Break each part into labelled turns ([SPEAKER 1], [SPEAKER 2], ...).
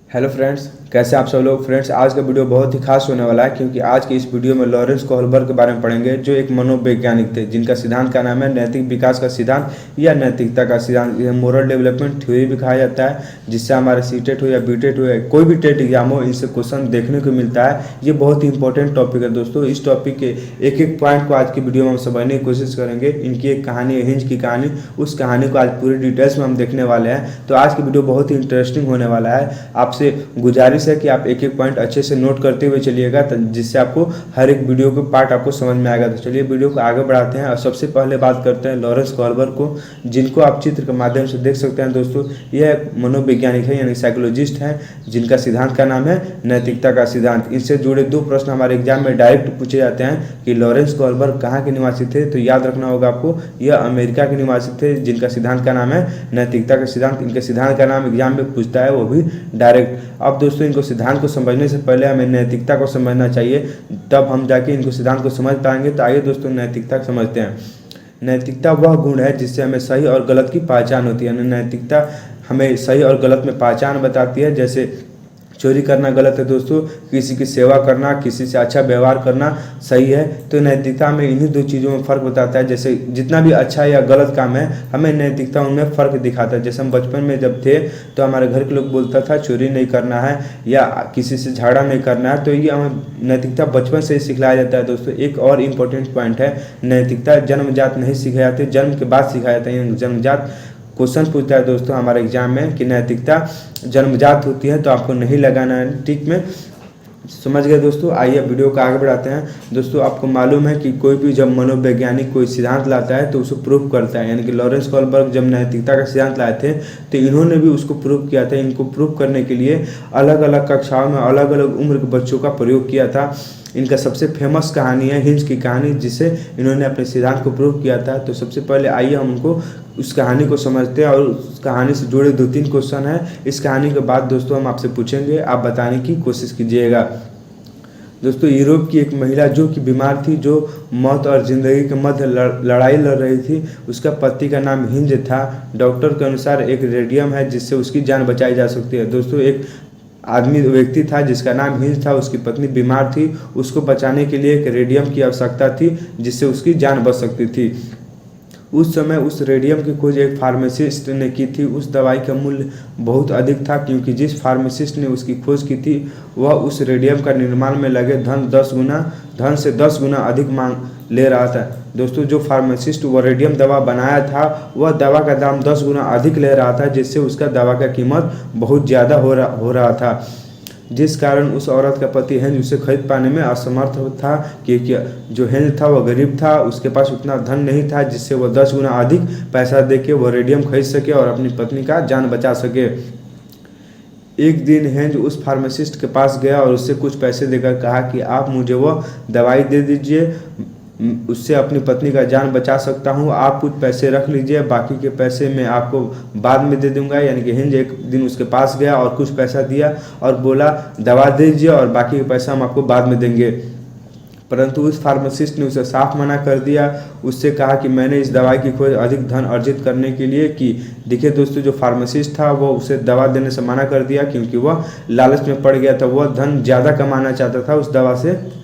[SPEAKER 1] Hello friends, कैसे आप सब लोग। फ्रेंड्स, आज का वीडियो बहुत ही खास होने वाला है क्योंकि आज की इस वीडियो में लॉरेंस कोहलबर्ग के बारे में पढ़ेंगे, जो एक मनोवैज्ञानिक थे जिनका सिद्धांत का नाम है नैतिक विकास का सिद्धांत या नैतिकता का सिद्धांत। यह मोरल डेवलपमेंट थ्योरी भी कहा जाता है, जिससे हमारे सीटेट हो या बीटेट हो या कोई भी टेट एग्जाम हो, इनसे क्वेश्चन देखने को मिलता है। ये बहुत ही इंपॉर्टेंट टॉपिक है दोस्तों। इस टॉपिक के एक एक पॉइंट को आज की वीडियो में हम समझने की कोशिश करेंगे। इनकी एक कहानी है, हिंज की कहानी, उस कहानी को आज पूरी डिटेल्स में हम देखने वाले हैं। तो आज की वीडियो बहुत ही इंटरेस्टिंग होने वाला है। आपसे गुजारिश है कि आप एक एक पॉइंट अच्छे से नोट करते हुए चलिएगा, जिससे आपको हर एक वीडियो के पार्ट आपको समझ में आएगा। तो चलिए वीडियो को आगे बढ़ाते हैं और सबसे पहले बात करते हैं लॉरेंस कोहलबर्ग को, जिनको आप चित्र के माध्यम से देख सकते हैं दोस्तों। यह मनोवैज्ञानिक है, यानी साइकोलॉजिस्ट हैं, जिनका सिद्धांत का नाम है नैतिकता का सिद्धांत। इनसे जुड़े दो प्रश्न हमारे एग्जाम में डायरेक्ट पूछे जाते हैं कि लॉरेंस कोहलबर्ग कहाँ के निवासी थे। तो याद रखना होगा आपको, यह अमेरिका के निवासी थे, जिनका सिद्धांत का नाम है नैतिकता का सिद्धांत। इनके सिद्धांत का नाम एग्जाम में पूछता है, वो भी डायरेक्ट। अब दोस्तों, इनको सिद्धांत को समझने से पहले हमें नैतिकता को समझना चाहिए, तब हम जाके इनको सिद्धांत को समझ पाएंगे। तो आइए दोस्तों, नैतिकता समझते हैं। नैतिकता वह गुण है जिससे हमें सही और गलत की पहचान होती है। नैतिकता हमें सही और गलत में पहचान बताती है। जैसे चोरी करना गलत है दोस्तों, किसी की सेवा करना, किसी से अच्छा व्यवहार करना सही है। तो नैतिकता में इन्हीं दो चीज़ों में फ़र्क बताता है। जैसे जितना भी अच्छा या गलत काम है, हमें नैतिकता उनमें फ़र्क दिखाता है। जैसे हम बचपन में जब थे तो हमारे घर के लोग बोलता था चोरी नहीं करना है या किसी से झगड़ा नहीं करना है, तो ये हमें नैतिकता बचपन से ही सिखलाया जाता है दोस्तों। एक और इम्पोर्टेंट पॉइंट है, नैतिकता जन्मजात नहीं सीखे जाते, जन्म के बाद सिखाया जाता है। जन्मजात क्वेश्चन पूछता है दोस्तों हमारे एग्जाम में कि नैतिकता जन्मजात होती है, तो आपको नहीं लगाना है टिक में। समझ गए दोस्तों। आइए वीडियो को आगे बढ़ाते हैं। दोस्तों, आपको मालूम है कि कोई भी जब मनोवैज्ञानिक कोई सिद्धांत लाता है तो उसे प्रूव करता है। यानी कि लॉरेंस कोहलबर्ग जब नैतिकता का सिद्धांत लाए थे तो इन्होंने भी उसको प्रूव किया था। इनको प्रूव करने के लिए अलग अलग कक्षाओं में अलग अलग उम्र के बच्चों का प्रयोग किया था। इनका सबसे फेमस कहानी है हिंज की कहानी, जिसे इन्होंने अपने सिद्धांत को प्रूव किया था। तो सबसे पहले आइए हम उनको उस कहानी को समझते हैं और उस कहानी से जुड़े 2-3 क्वेश्चन हैं। इस कहानी के बाद दोस्तों हम आपसे पूछेंगे, आप बताने की कोशिश कीजिएगा। दोस्तों, यूरोप की एक महिला जो कि बीमार थी, जो मौत और ज़िंदगी के मध्य लड़ाई लड़ रही थी, उसका पति का नाम हिंज था। डॉक्टर के अनुसार एक रेडियम है जिससे उसकी जान बचाई जा सकती है। दोस्तों, एक व्यक्ति था जिसका नाम हिंज था, उसकी पत्नी बीमार थी, उसको बचाने के लिए एक रेडियम की आवश्यकता थी जिससे उसकी जान बच सकती थी। उस समय उस रेडियम की खोज एक फार्मासिस्ट ने की थी। उस दवाई का मूल्य बहुत अधिक था क्योंकि जिस फार्मासिस्ट ने उसकी खोज की थी वह उस रेडियम का निर्माण में लगे धन से 10 गुना अधिक मांग ले रहा था। दोस्तों, जो फार्मासिस्ट वह रेडियम दवा बनाया था, वह दवा का दाम 10 गुना अधिक ले रहा था, जिससे उसका दवा का कीमत बहुत ज़्यादा हो रहा था, जिस कारण उस औरत का पति हेंज उसे खरीद पाने में असमर्थ था। क्योंकि जो हेंज था वह गरीब था, उसके पास उतना धन नहीं था जिससे वह 10 गुना अधिक पैसा देके वह रेडियम खरीद सके और अपनी पत्नी का जान बचा सके। एक दिन हेंज उस फार्मासिस्ट के पास गया और उससे कुछ पैसे देकर कहा कि आप मुझे वह दवाई दे दीजिए, उससे अपनी पत्नी का जान बचा सकता हूँ। आप कुछ पैसे रख लीजिए, बाकी के पैसे मैं आपको बाद में दे दूंगा। यानी कि हिंज एक दिन उसके पास गया और कुछ पैसा दिया और बोला दवा दे दीजिए और बाकी का पैसा हम आपको बाद में देंगे। परंतु उस फार्मासिस्ट ने उसे साफ मना कर दिया। उससे कहा कि मैंने इस दवाई की खोज अधिक धन अर्जित करने के लिए की। देखिए दोस्तों, जो फार्मासिस्ट था वो उसे दवा देने से मना कर दिया क्योंकि वह लालच में पड़ गया था, वह धन ज़्यादा कमाना चाहता था उस दवा से।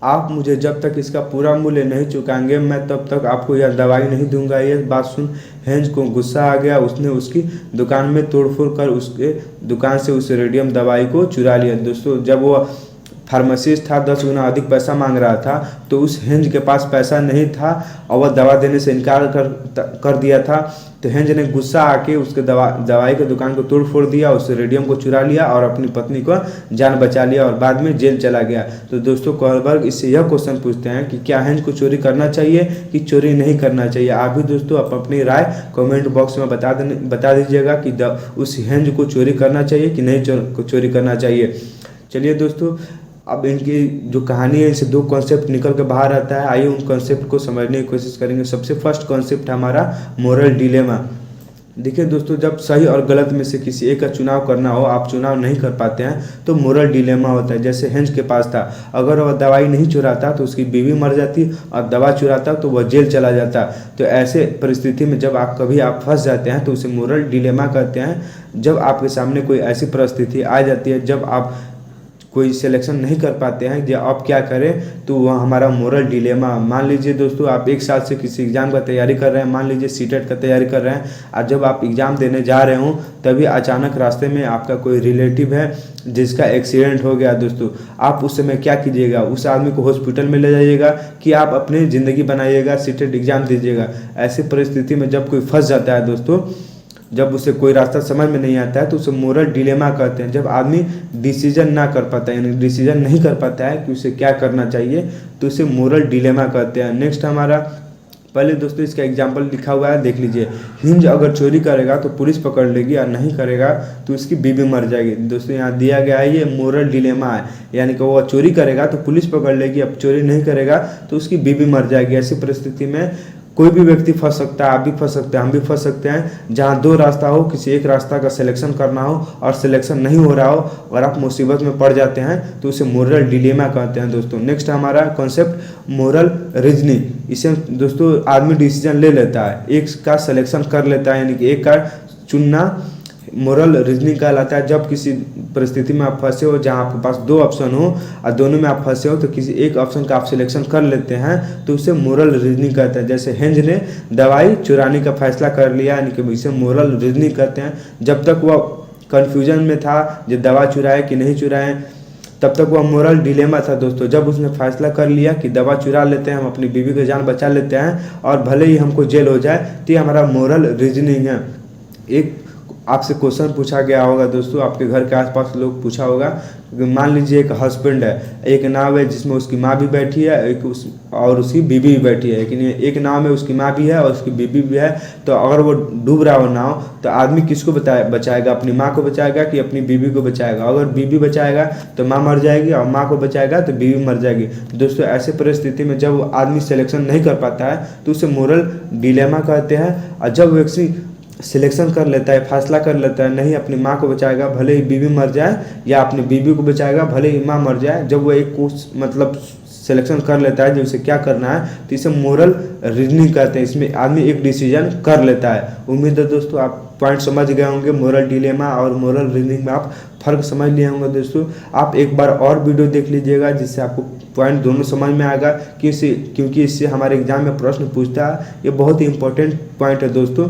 [SPEAKER 1] आप मुझे जब तक इसका पूरा मूल्य नहीं चुकाएंगे, मैं तब तक आपको यह दवाई नहीं दूंगा। यह बात सुन हेंज को गुस्सा आ गया। उसने उसकी दुकान में तोड़फोड़ कर उसके दुकान से उस रेडियम दवाई को चुरा लिया। दोस्तों, जब वो फार्मासिस्ट था 10 गुना अधिक पैसा मांग रहा था, तो उस हेंज के पास पैसा नहीं था और वह दवा देने से इनकार कर दिया था। तो हेंज ने गुस्सा आके उसके दवाई की दुकान को तोड़ फोड़ दिया, उस रेडियम को चुरा लिया और अपनी पत्नी को जान बचा लिया और बाद में जेल चला गया। तो दोस्तों, कोहलबर्ग इससे यह क्वेश्चन पूछते हैं कि क्या हेंज को चोरी करना चाहिए कि चोरी नहीं करना चाहिए। आप भी दोस्तों अपनी राय कमेंट बॉक्स में बता दीजिएगा कि उस हेंज को चोरी करना चाहिए कि नहीं चोरी करना चाहिए। चलिए दोस्तों, अब इनकी जो कहानी है इससे 2 कॉन्सेप्ट निकल के बाहर आता है। आइए उन कॉन्सेप्ट को समझने की कोशिश करेंगे। सबसे फर्स्ट कॉन्सेप्ट हमारा मोरल डिलेमा। देखिए दोस्तों, जब सही और गलत में से किसी एक का चुनाव करना हो, आप चुनाव नहीं कर पाते हैं तो मोरल डिलेमा होता है। जैसे हेंज के पास था, अगर वह दवाई नहीं चुराता तो उसकी बीवी मर जाती, और दवा चुराता तो वह जेल चला जाता। तो ऐसे परिस्थिति में जब आप कभी फंस जाते हैं तो उसे मोरल डिलेमा कहते हैं। जब आपके सामने कोई ऐसी परिस्थिति आ जाती है जब आप कोई सिलेक्शन नहीं कर पाते हैं या आप क्या करें, तो वह हमारा मोरल डिलेमा। मान लीजिए दोस्तों, आप एक साल से किसी एग्ज़ाम का तैयारी कर रहे हैं, मान लीजिए सीटेट का तैयारी कर रहे हैं, और जब आप एग्ज़ाम देने जा रहे हो तभी अचानक रास्ते में आपका कोई रिलेटिव है जिसका एक्सीडेंट हो गया। दोस्तों, आप उस समय क्या कीजिएगा? उस आदमी को हॉस्पिटल में ले जाइएगा कि आप अपनी ज़िंदगी बनाइएगा, सीटेट एग्ज़ाम दीजिएगा? ऐसी परिस्थिति में जब कोई फंस जाता है दोस्तों, जब उसे कोई रास्ता समझ में नहीं आता है, तो उसे मोरल डिलेमा कहते हैं। जब आदमी डिसीजन ना कर पाता है, यानी डिसीजन नहीं कर पाता है कि उसे क्या करना चाहिए, तो उसे मोरल डिलेमा कहते हैं। नेक्स्ट हमारा, पहले दोस्तों इसका एग्जाम्पल लिखा हुआ है, देख लीजिए। हिंज अगर चोरी करेगा तो पुलिस पकड़ लेगी, और नहीं करेगा तो उसकी बीवी मर जाएगी। दोस्तों यहाँ दिया गया है, ये मोरल डिलेमा है, यानी कि वो चोरी करेगा तो पुलिस पकड़ लेगी, अब चोरी नहीं करेगा तो उसकी बीवी मर जाएगी। ऐसी परिस्थिति में कोई भी व्यक्ति फंस सकता है, आप भी फंस सकते हैं, हम भी फंस सकते हैं। जहाँ दो रास्ता हो, किसी एक रास्ता का सिलेक्शन करना हो और सिलेक्शन नहीं हो रहा हो और आप मुसीबत में पड़ जाते हैं, तो उसे मोरल डिलेमा कहते हैं दोस्तों। नेक्स्ट हमारा कॉन्सेप्ट मोरल रीजनिंग। इसे दोस्तों आदमी डिसीजन ले लेता है, एक का सिलेक्शन कर लेता है, यानी कि एक का चुनना मोरल रीजनिंग कहलाता है। जब किसी परिस्थिति में आप फंसे हो जहां आपके पास दो ऑप्शन हो और दोनों में आप फंसे हो, तो किसी एक ऑप्शन का आप सिलेक्शन कर लेते हैं, तो उसे मोरल रीजनिंग कहते हैं। जैसे हेंज ने दवाई चुराने का फैसला कर लिया, यानी कि इसे मोरल रीजनिंग कहते हैं। जब तक वह कन्फ्यूजन में था जो दवा चुराए कि नहीं चुराए, तब तक वह मोरल डिलेमा था दोस्तों। जब उसने फैसला कर लिया कि दवा चुरा लेते हैं, हम अपनी बीवी की जान बचा लेते हैं और भले ही हमको जेल हो जाए, तो ये हमारा मोरल रीजनिंग है। एक आपसे क्वेश्चन पूछा गया होगा दोस्तों, आपके घर के आसपास लोग पूछा होगा, मान लीजिए एक हस्बैंड है, एक नाव है जिसमें उसकी माँ भी बैठी है, एक और उसकी बीवी भी बैठी है। लेकिन एक नाव में उसकी माँ भी है और उसकी बीवी भी है, तो अगर वो डूब रहा हो नाव, तो आदमी किसको बचाएगा? अपनी माँ को बचाएगा कि अपनी बीवी को बचाएगा? अगर बीवी बचाएगा तो माँ मर जाएगी, और माँ को बचाएगा तो बीवी मर जाएगी। दोस्तों ऐसे परिस्थिति में जब आदमी सिलेक्शन नहीं कर पाता है तो उसे मोरल डिलेमा कहते हैं। और जब व्यक्ति सिलेक्शन कर लेता है, फैसला कर लेता है, नहीं अपनी माँ को बचाएगा भले ही बीवी मर जाए, या अपनी बीवी को बचाएगा भले ही माँ मर जाए, जब वो एक को मतलब सिलेक्शन कर लेता है जो उसे क्या करना है, तो इसे मोरल रीजनिंग कहते हैं। इसमें आदमी एक डिसीजन कर लेता है। उम्मीद है दोस्तों आप पॉइंट समझ गए होंगे, मोरल डिलेमा और मोरल रीजनिंग में आप फर्क समझ लिए होंगे। दोस्तों आप एक बार और वीडियो देख लीजिएगा जिससे आपको पॉइंट दोनों समझ में आएगा, क्योंकि इससे हमारे एग्जाम में प्रश्न पूछता है। ये बहुत ही इंपॉर्टेंट पॉइंट है दोस्तों।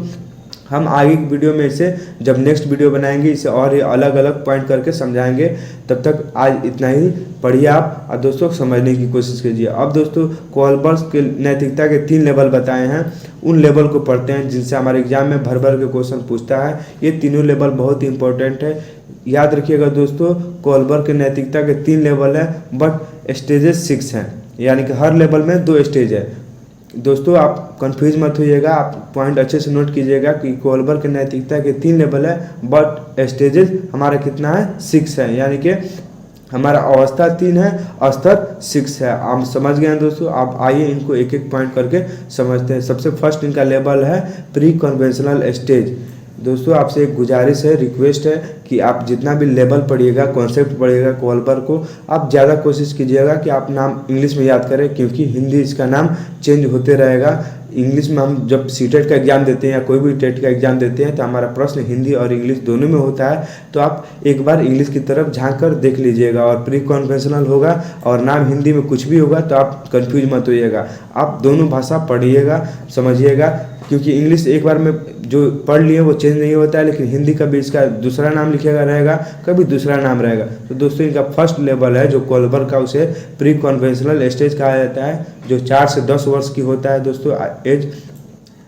[SPEAKER 1] हम आगे की वीडियो में इसे जब नेक्स्ट वीडियो बनाएंगे इसे और ये अलग अलग पॉइंट करके समझाएंगे। तब तक आज इतना ही, पढ़िए आप और दोस्तों समझने की कोशिश कीजिए। अब दोस्तों कोहलबर्ग के नैतिकता के 3 लेवल बताए हैं, उन लेवल को पढ़ते हैं जिनसे हमारे एग्जाम में भर भर के क्वेश्चन पूछता है। ये तीनों लेवल बहुत ही इंपॉर्टेंट है, याद रखिएगा दोस्तों। कोहलबर्ग के नैतिकता के 3 लेवल है, बट स्टेजेस 6 हैं, यानी कि हर लेवल में 2 स्टेज है। दोस्तों आप कंफ्यूज मत होइएगा, आप पॉइंट अच्छे से नोट कीजिएगा कि कोहलबर्ग के नैतिकता के 3 लेवल है, बट स्टेजेस हमारा कितना है? 6 है, यानी कि हमारा अवस्था 3 है, स्तर 6 है। आप समझ गए हैं दोस्तों। आप आइए इनको एक एक पॉइंट करके समझते हैं। सबसे फर्स्ट इनका लेवल है प्री कन्वेंशनल स्टेज। दोस्तों आपसे एक गुजारिश है, रिक्वेस्ट है कि आप जितना भी लेवल पढ़िएगा, कॉन्सेप्ट पढ़िएगा कोहलबर्ग को, आप ज़्यादा कोशिश कीजिएगा कि आप नाम इंग्लिश में याद करें, क्योंकि हिंदी इसका नाम चेंज होते रहेगा। इंग्लिश में हम जब सीटेट का एग्जाम देते हैं या कोई भी टेट का एग्जाम देते हैं तो हमारा प्रश्न हिंदी और इंग्लिश दोनों में होता है। तो आप एक बार इंग्लिश की तरफ झांक कर देख लीजिएगा, और प्री कन्वेंशनल होगा और नाम हिंदी में कुछ भी होगा तो आप कंफ्यूज मत होइएगा। आप दोनों भाषा पढ़िएगा, समझिएगा, क्योंकि इंग्लिश एक बार में जो पढ़ लिए वो चेंज नहीं होता है, लेकिन हिंदी कभी इसका दूसरा नाम लिखेगा रहेगा, कभी दूसरा नाम रहेगा। तो दोस्तों इनका फर्स्ट लेवल है जो कोहलबर्ग का, उसे प्री कन्वेंशनल स्टेज कहा जाता है, जो 4 से 10 वर्ष की होता है दोस्तों एज।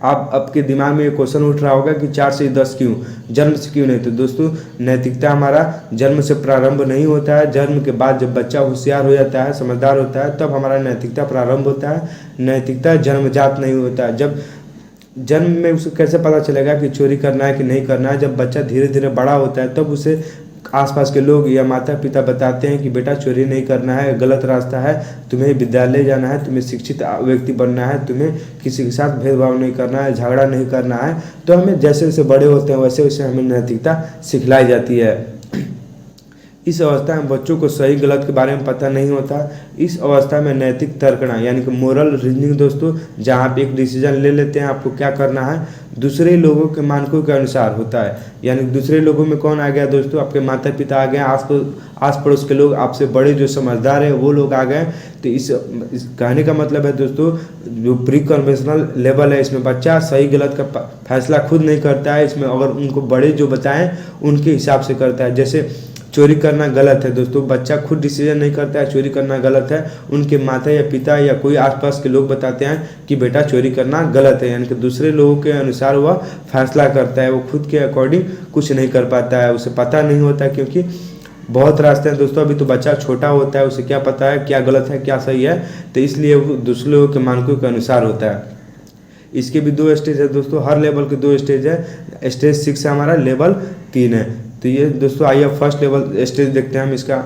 [SPEAKER 1] आप आपके दिमाग में ये क्वेश्चन उठ रहा होगा कि 4 से 10 क्यों, जन्म से क्यों नहीं? तो दोस्तों नैतिकता हमारा जन्म से प्रारंभ नहीं होता है, जन्म के बाद जब बच्चा होशियार हो जाता है, समझदार होता है, तब हमारा नैतिकता प्रारंभ होता है। नैतिकता जन्मजात नहीं होता है। जब जन्म में उसे कैसे पता चलेगा कि चोरी करना है कि नहीं करना है? जब बच्चा धीरे धीरे बड़ा होता है तब उसे आसपास के लोग या माता पिता बताते हैं कि बेटा चोरी नहीं करना है, गलत रास्ता है, तुम्हें विद्यालय जाना है, तुम्हें शिक्षित व्यक्ति बनना है, तुम्हें किसी के साथ भेदभाव नहीं करना है, झगड़ा नहीं करना है, तो हमें जैसे जैसे बड़े होते हैं वैसे वैसे हमें नैतिकता सिखलाई जाती है। इस अवस्था में बच्चों को सही गलत के बारे में पता नहीं होता। इस अवस्था में नैतिक तर्कना यानी कि मोरल रीजनिंग दोस्तों, जहाँ आप एक डिसीजन ले लेते हैं आपको क्या करना है, दूसरे लोगों के मानकों के अनुसार होता है। यानी दूसरे लोगों में कौन आ गया दोस्तों, आपके माता पिता आ गए, आस पड़ोस के लोग, आपसे बड़े जो समझदार है वो लोग आ गए। तो इस कहने का मतलब है दोस्तों, जो प्री कन्वेंशनल लेवल है इसमें बच्चा सही गलत का फैसला खुद नहीं करता है। इसमें अगर उनको बड़े जो बताएं उनके हिसाब से करता है। जैसे चोरी करना गलत है दोस्तों, बच्चा खुद डिसीजन नहीं करता है चोरी करना गलत है, उनके माता या पिता या कोई आसपास के लोग बताते हैं कि बेटा चोरी करना गलत है। यानी कि दूसरे लोगों के अनुसार वह फैसला करता है, वो खुद के अकॉर्डिंग कुछ नहीं कर पाता है, उसे पता नहीं होता, क्योंकि बहुत रास्ते हैं दोस्तों। अभी तो बच्चा छोटा होता है, उसे क्या पता है क्या गलत है क्या सही है, तो इसलिए वो दूसरे लोगों के मानकों के अनुसार होता है। इसके भी 2 स्टेज है दोस्तों, हर लेवल के 2 स्टेज है। स्टेज 6 है हमारा, लेवल 3 है। तो ये दोस्तों आइए फर्स्ट लेवल स्टेज देखते हैं हम। इसका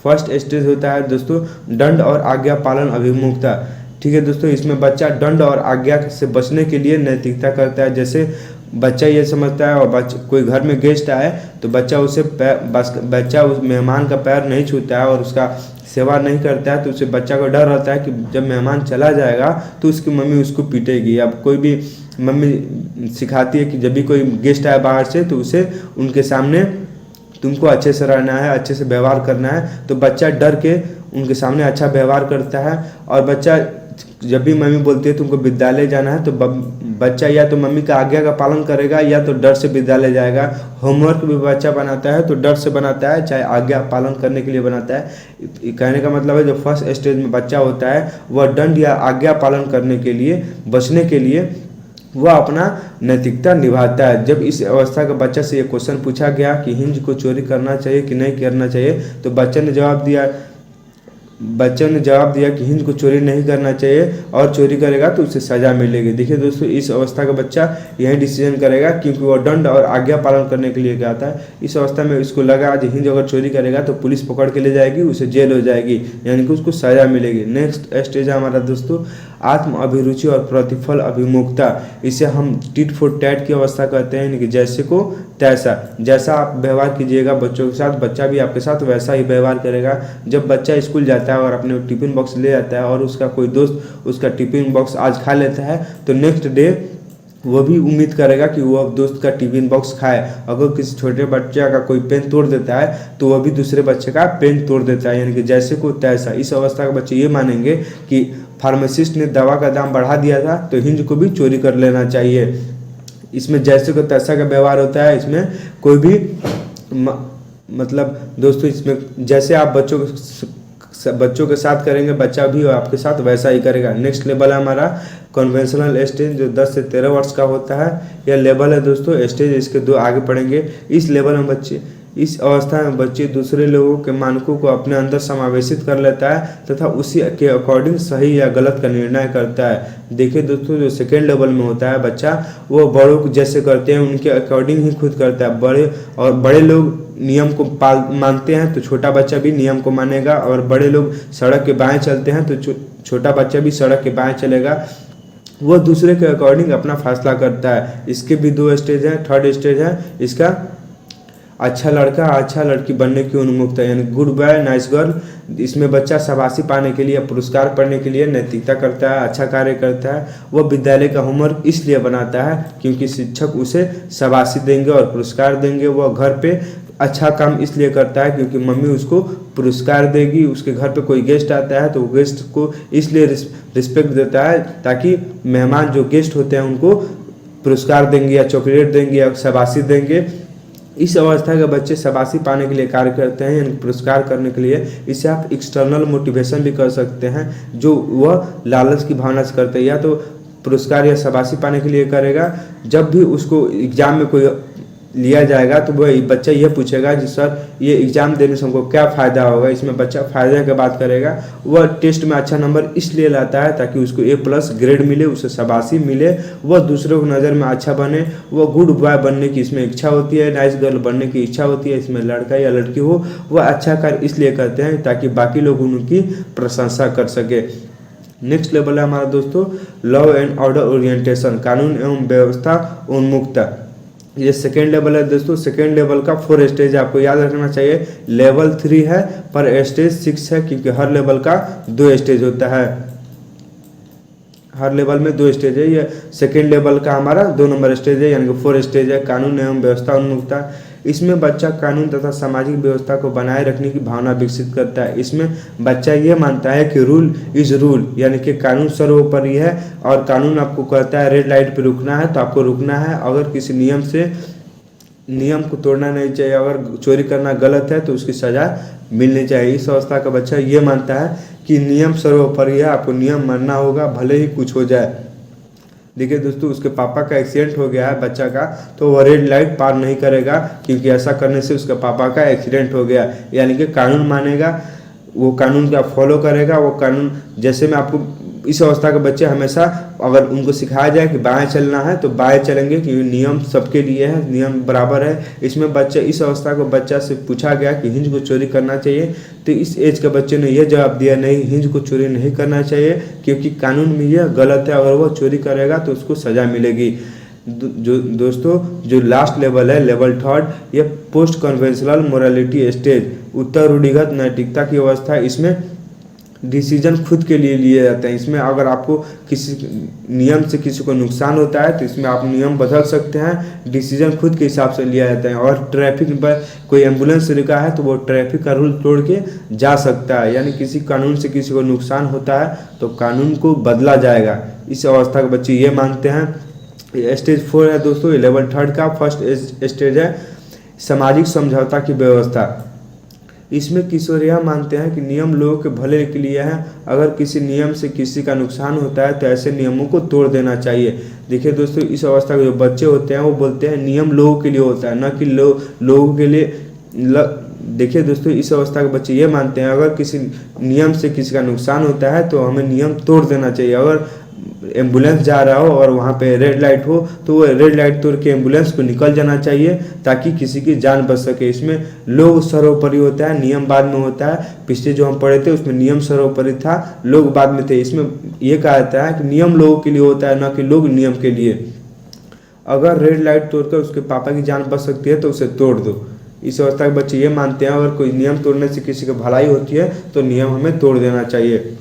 [SPEAKER 1] फर्स्ट स्टेज होता है दोस्तों दंड और आज्ञा पालन अभिमुखता। ठीक है दोस्तों, इसमें बच्चा दंड और आज्ञा से बचने के लिए नैतिकता करता है। जैसे बच्चा ये समझता है और कोई घर में गेस्ट आए तो बच्चा बच्चा उस मेहमान का पैर नहीं छूता है और उसका सेवा नहीं करता है, तो उसे बच्चा को डर रहता है कि जब मेहमान चला जाएगा तो उसकी मम्मी उसको पीटेगी। अब कोई भी मम्मी सिखाती है कि जब भी कोई गेस्ट आए बाहर से तो उसे उनके सामने तुमको अच्छे से रहना है, अच्छे से व्यवहार करना है। तो बच्चा डर के उनके सामने अच्छा व्यवहार करता है। और बच्चा जब भी मम्मी बोलती है तुमको विद्यालय जाना है तो बच्चा या तो मम्मी का आज्ञा का पालन करेगा या तो डर से विद्यालय जाएगा। होमवर्क भी बच्चा बनाता है तो डर से बनाता है, चाहे आज्ञा पालन करने के लिए बनाता है। कहने का मतलब है जो फर्स्ट स्टेज में बच्चा होता है वह दंड या आज्ञा पालन करने के लिए, बचने के लिए वह अपना नैतिकता निभाता है। जब इस अवस्था का बच्चा से ये क्वेश्चन पूछा गया कि हिंज को चोरी करना चाहिए कि नहीं करना चाहिए, तो बच्चे ने जवाब दिया कि हिंद को चोरी नहीं करना चाहिए और चोरी करेगा तो उसे सजा मिलेगी। देखिए दोस्तों, इस अवस्था का बच्चा यही डिसीजन करेगा क्योंकि वो दंड और आज्ञा पालन करने के लिए गया था। इस अवस्था में इसको लगा आज हिंद अगर चोरी करेगा तो पुलिस पकड़ के ले जाएगी, उसे जेल हो जाएगी, यानी कि उसको सजा मिलेगी। नेक्स्ट स्टेज है हमारा दोस्तों आत्म अभिरुचि और प्रतिफल अभिमुखता। इसे हम टिट फॉर टैट की अवस्था कहते हैं, यानी कि जैसे को तैसा। जैसा आप व्यवहार कीजिएगा बच्चों के साथ, बच्चा भी आपके साथ वैसा ही व्यवहार करेगा। जब बच्चा स्कूल जाता है और अपने टिफिन बॉक्स ले जाता है और उसका कोई दोस्त उसका टिफिन बॉक्स आज खा लेता है तो नेक्स्ट डे वह भी उम्मीद करेगा कि वह दोस्त का टिफिन बॉक्स खाए। अगर किसी छोटे बच्चे का कोई पेन तोड़ देता है तो वह भी दूसरे बच्चे का पेन तोड़ देता है, यानी कि जैसे को तैसा। इस अवस्था के बच्चे ये मानेंगे कि फार्मासिस्ट ने दवा का दाम बढ़ा दिया था तो हिंज को भी चोरी कर लेना चाहिए। इसमें जैसे को तैसा का व्यवहार होता है। इसमें कोई भी मतलब दोस्तों, इसमें जैसे आप बच्चों के साथ करेंगे बच्चा भी आपके साथ वैसा ही करेगा। नेक्स्ट लेवल है हमारा कन्वेंशनल स्टेज, जो 10 से 13 वर्ष का होता है। यह लेवल है दोस्तों स्टेज, इसके 2 आगे पढ़ेंगे। इस लेवल में इस अवस्था में बच्चे दूसरे लोगों के मानकों को अपने अंदर समावेशित कर लेता है तथा उसी के अकॉर्डिंग सही या गलत का निर्णय करता है। देखिए दोस्तों, जो सेकेंड लेवल में होता है बच्चा, वो बड़ों को जैसे करते हैं उनके अकॉर्डिंग ही खुद करता है। बड़े लोग नियम को मानते हैं तो छोटा बच्चा भी नियम को मानेगा, और बड़े लोग सड़क के बाएं चलते हैं तो छोटा बच्चा भी सड़क के बाएं चलेगा। वो दूसरे के अकॉर्डिंग अपना फैसला करता है। इसके भी 2 स्टेज हैं। थर्ड स्टेज है इसका अच्छा लड़का अच्छा लड़की बनने की उन्मुखता, यानी गुड बॉय नाइस गर्ल। इसमें बच्चा शाबाशी पाने के लिए, पुरस्कार पाने के लिए नैतिकता करता है, अच्छा कार्य करता है। वह विद्यालय का होमवर्क इसलिए बनाता है क्योंकि शिक्षक उसे शाबाशी देंगे और पुरस्कार देंगे। वह घर पे अच्छा काम इसलिए करता है क्योंकि मम्मी उसको पुरस्कार देगी। उसके घर पे कोई गेस्ट आता है तो गेस्ट को इसलिए रिस्पेक्ट देता है ताकि मेहमान जो गेस्ट होते हैं उनको पुरस्कार देंगे या चॉकलेट देंगे या शाबाशी देंगे। इस अवस्था के बच्चे शाबाशी पाने के लिए कार्य करते हैं, यानी पुरस्कार करने के लिए। इसे आप एक्सटर्नल मोटिवेशन भी कर सकते हैं, जो वह लालच की भावना से करते हैं। या तो पुरस्कार या शाबाशी पाने के लिए करेगा, जब भी उसको एग्जाम में कोई लिया जाएगा तो वह बच्चा यह पूछेगा कि सर ये एग्ज़ाम देने से हमको क्या फ़ायदा होगा। इसमें बच्चा फ़ायदे की बात करेगा। वह टेस्ट में अच्छा नंबर इसलिए लाता है ताकि उसको A+ ग्रेड मिले, उसे शाबाशी मिले, वह दूसरों की नज़र में अच्छा बने, वह गुड बॉय बनने की इसमें इच्छा होती है, नाइस गर्ल बनने की इच्छा होती है। इसमें लड़का या लड़की हो वह अच्छा कार्य इसलिए करते हैं ताकि बाकी लोग उनकी प्रशंसा कर सके। नेक्स्ट लेवल है हमारा दोस्तों लॉ एंड ऑर्डर ओरिएंटेशन, कानून एवं व्यवस्था उन्मुखता। ये सेकेंड लेवल है दोस्तों। सेकेंड लेवल का 4 स्टेज आपको याद रखना चाहिए। लेवल 3 है पर स्टेज 6 है, क्योंकि हर लेवल का 2 स्टेज होता है। हर लेवल में 2 स्टेज है। ये सेकेंड लेवल का हमारा 2 नंबर स्टेज है, यानी कि 4 स्टेज है, कानून एवं व्यवस्था उन्मुखता। इसमें बच्चा कानून तथा सामाजिक व्यवस्था को बनाए रखने की भावना विकसित करता है। इसमें बच्चा ये मानता है कि रूल इज रूल, यानी कि कानून सर्वोपरि है और कानून आपको कहता है रेड लाइट पे रुकना है तो आपको रुकना है। अगर किसी नियम को तोड़ना नहीं चाहिए, अगर चोरी करना गलत है तो उसकी सज़ा मिलनी चाहिए। इस अवस्था का बच्चा ये मानता है कि नियम सर्वोपरि है, आपको नियम मानना होगा भले ही कुछ हो जाए। देखिए दोस्तों, उसके पापा का एक्सीडेंट हो गया है बच्चा का, तो वह रेड लाइट पार नहीं करेगा, क्योंकि ऐसा करने से उसके पापा का एक्सीडेंट हो गया। यानी कि कानून मानेगा, वो कानून का फॉलो करेगा। वो कानून जैसे मैं आपको इस अवस्था के बच्चे हमेशा अगर उनको सिखाया जाए कि बाएं चलना है तो बाएं चलेंगे, क्योंकि नियम सबके लिए है, नियम बराबर है। इसमें बच्चा इस अवस्था को बच्चा से पूछा गया कि हिंज को चोरी करना चाहिए, तो इस एज के बच्चे ने यह जवाब दिया नहीं, हिंज को चोरी नहीं करना चाहिए, क्योंकि कानून में यह गलत है, अगर वह चोरी करेगा तो उसको सज़ा मिलेगी। दोस्तों जो लास्ट लेवल है लेवल 3, यह पोस्ट कन्वेंशनल मोरालिटी स्टेज, उत्तर रूढ़िगत नैतिकता की अवस्था। इसमें डिसीजन खुद के लिए लिए जाते हैं। इसमें अगर आपको किसी नियम से किसी को नुकसान होता है तो इसमें आप नियम बदल सकते हैं, डिसीजन खुद के हिसाब से लिया जाता है। और ट्रैफिक पर कोई एम्बुलेंस रुका है तो वो ट्रैफिक का रूल तोड़ के जा सकता है, यानी किसी कानून से किसी को नुकसान होता है तो कानून को बदला जाएगा। इस अवस्था के बच्चे ये मानते हैं। स्टेज 4 है दोस्तों, लेवल 3 का फर्स्ट स्टेज है सामाजिक समझौता की व्यवस्था। इसमें किशोर यह मानते हैं कि नियम लोगों के भले के लिए है, अगर किसी नियम से किसी का नुकसान होता है तो ऐसे नियमों को तोड़ देना चाहिए। देखिए दोस्तों, इस अवस्था के जो बच्चे होते हैं वो बोलते हैं नियम लोगों के लिए होता है, न कि लोगों के लिए। देखिए दोस्तों, इस अवस्था के बच्चे ये मानते हैं अगर किसी नियम से किसी का नुकसान होता है तो हमें नियम तोड़ देना चाहिए। अगर एम्बुलेंस जा रहा हो और वहाँ पे रेड लाइट हो तो वो रेड लाइट तोड़ के एम्बुलेंस को निकल जाना चाहिए ताकि किसी की जान बच सके। इसमें लोग सर्वोपरि होता है, नियम बाद में होता है। पिछले जो हम पढ़े थे उसमें नियम सर्वोपरि था, लोग बाद में थे। इसमें यह कहा जाता है कि नियम लोगों के लिए होता है, न कि लोग नियम के लिए। अगर रेड लाइट तोड़कर उसके पापा की जान बच सकती है तो उसे तोड़ दो। इस अवस्था के बच्चे ये मानते हैं अगर कोई नियम तोड़ने से किसी की भलाई होती है तो नियम हमें तोड़ देना चाहिए।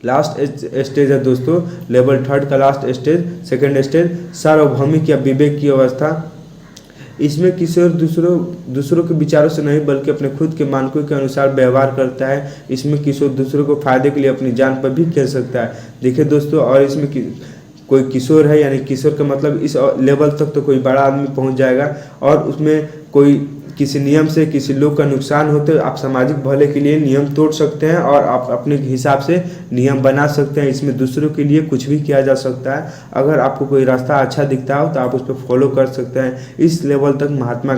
[SPEAKER 1] लास्ट स्टेज है दोस्तों लेवल 3 का लास्ट स्टेज, सेकंड स्टेज सार्वभौमिक या विवेक की अवस्था। इसमें किशोर दूसरों के विचारों से नहीं बल्कि अपने खुद के मानकों के अनुसार व्यवहार करता है। इसमें किशोर दूसरों को फायदे के लिए अपनी जान पर भी खेल सकता है। देखिए दोस्तों, और इसमें कोई किशोर है, यानी किशोर का मतलब इस लेवल तक तो कोई बड़ा आदमी पहुंच जाएगा, और उसमें कोई किसी नियम से किसी लोग का नुकसान होते आप सामाजिक भले के लिए नियम तोड़ सकते हैं और आप अपने हिसाब से नियम बना सकते हैं। इसमें दूसरों के लिए कुछ भी किया जा सकता है। अगर आपको कोई रास्ता अच्छा दिखता हो तो आप उस पर फॉलो कर सकते हैं। इस लेवल तक महात्मा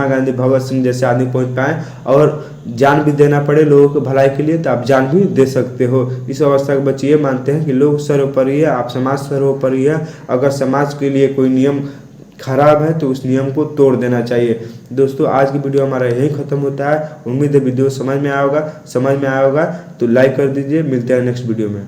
[SPEAKER 1] गांधी भगत सिंह जैसे आदमी पहुंच पाए, और जान भी देना पड़े लोगों के भलाई के लिए तो आप जान भी दे सकते हो। इस अवस्था के बच्चे ये मानते हैं कि लोग सर्वोपरि है, आप समाज सर्वोपरि है। अगर समाज के लिए कोई नियम खराब है तो उस नियम को तोड़ देना चाहिए। दोस्तों, आज की वीडियो हमारा यहीं ख़त्म होता है। उम्मीद है वीडियो समझ में आया होगा तो लाइक कर दीजिए। मिलते हैं नेक्स्ट वीडियो में।